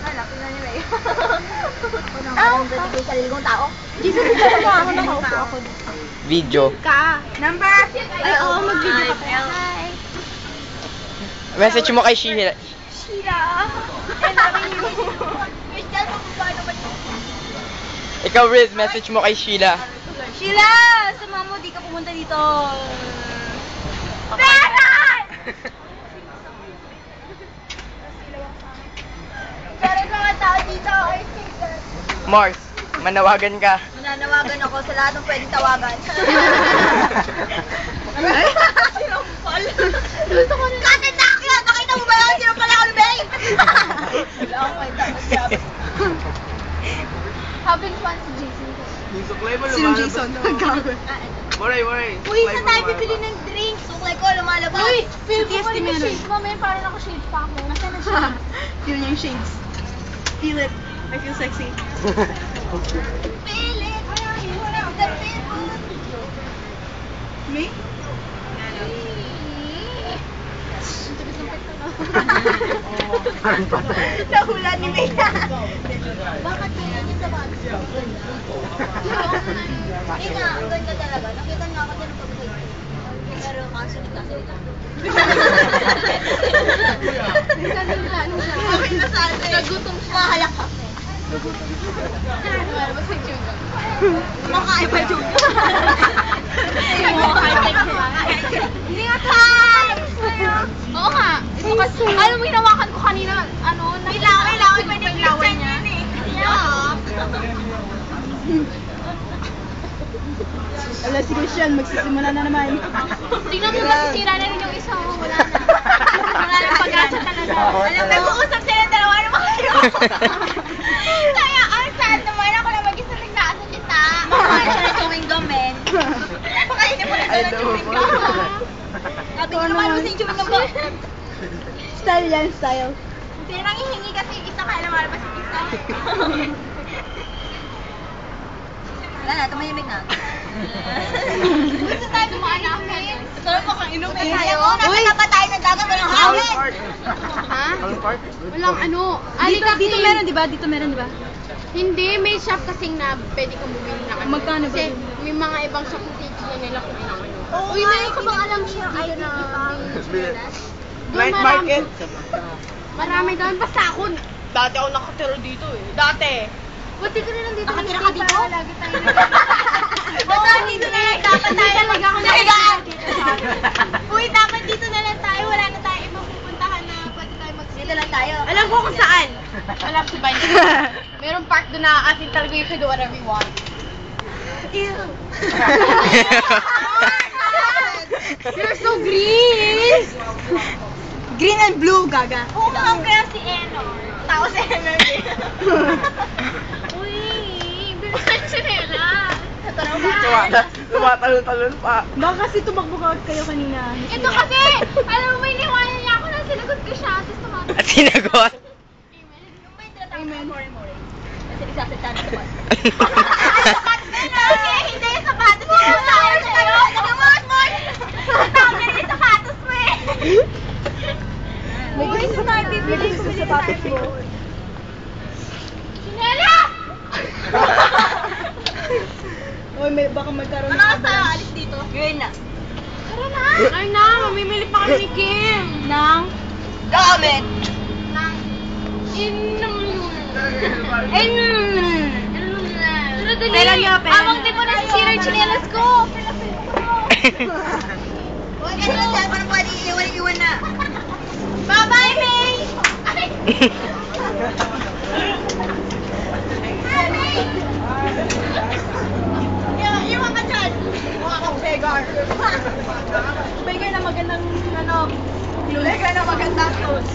Laki na nila eh. Ang dedicate sa liligong tao. Jesus, ako nakaupo ako. Video. Number? Ay, oo, mag-video ka pa. Hi. Message mo kay Sheila. Sheila. I love you. Christian, magbabago naman yun. Ikaw, Riz, message mo kay Sheila. Sheila! Sama mo, di ka pumunta dito. Meron! Meron mga tao dito. Mars, manawagan ka. Mananawagan ako sa lahat ng pwedeng tawagan. Sinampal. Gusto ko na. Katin na ako yan! Nakita mo ba yun? Sinampal ako ni May! Wala akong kwenta. Having fun si Jason. Sinong Jason? Waray. Uy, saan tayo bibili ng drinks? Suklay ko, lumalabas. Uy, feel ko pa rin yung shades mo. May parang ako shades pa ako. Nasaan na siya? Feel niya yung shades. Feel it. I feel sexy. Feel it. The people. Me? Nahula ni May. Bakit ganyan niya sa bata? Hindi nga, ang ganda talaga. Nakita nga ako dyan pag-take. Pero kasunod-kasunod. Okay na sa atin. Nagutom siya. Mahalak ka. Kumakain pa dyan. Hindi nga time! Oo nga. Alam mo, hinawakan ko kanina, ilaway, pwede ilaway niya. Wala si Christian, magsisimula na naman. Tingnan mo, masisira na rin yung isa. Wala na. Wala na pag-asa talaga. Alam, nag-uusap sila dalawa naman kayo. Kaya, ang sad naman ako na mag-isa nagsasalita. Makain siya ng chewing gum, men. Pakainin mo na siya ng chewing gum. Sabi ko naman mo sa chewing gum ba? Style yan, style. Pero nang ihingi kasi yung isa, kaya lumalabas yung isa. Wala na, tumahimik na. Gusto tayo dumaan namin. Sarap mo kang inumin tayo. Nakita pa tayo ng dagat, walang hangin. Ha? Walang ano. Dito meron, di ba? Dito meron, di ba? Hindi, may shop kasing na pwede kang bumili na ano. Magkano ba Kasi yun? may mga ibang shop na titignan nila kung ano. Uy, meron ka bang alam siya ay na Night market. Marami doon. Basta ako. Dati ako nakatira dito eh. Dati. Buti ko na lang dito. Nakatira ka dito? Lagi tayo. Basta dito na lang dapat tayo talaga ako nahigaan. dito. Uy, dapat dito na lang tayo. Wala na tayo ibang pupuntahan na pwede tayo dito lang tayo. Alam ko kung saan. Alam si Bay. Merong park doon na as in talaga you can do whatever you want. Ew. You're so green! Green and blue, gaga. Oo nga, kaya si Enor. Tao si Enor din. Uy, bilisan siya nila. Tumatalon-talon pa. Baka kasi tumakbo kayo kanina. Ito kasi, alam mo, may niwala niya ako na sinagot ko siya. Tapos tumatakbo. At sinagot. Yung may tinatawag na more. Kasi nagsasalita na sa bus. Ay, sapatos na yun! Okay, hindi yung sapatos. Yung tayo sa'yo. More! Tawag na rin yung sapatos mo eh. May gusto tayo bibili sa sapatos mo. Sinela! Oy, baka magkaroon Ano ka sa alis dito? Ngayon na. Tara na! Ay na, mamimili pa kami ni Kim. Nang? Gamit! Nang Pera niya, pera Abang niya. di ko nasisira yung chinelas ko. Huwag ka na dyan, parang pwede iwan na. Bye-bye, May! Ay! May! Iwan ka dyan! Mukha kang beggar. Beggar na magandang, Beggar na magandang clothes.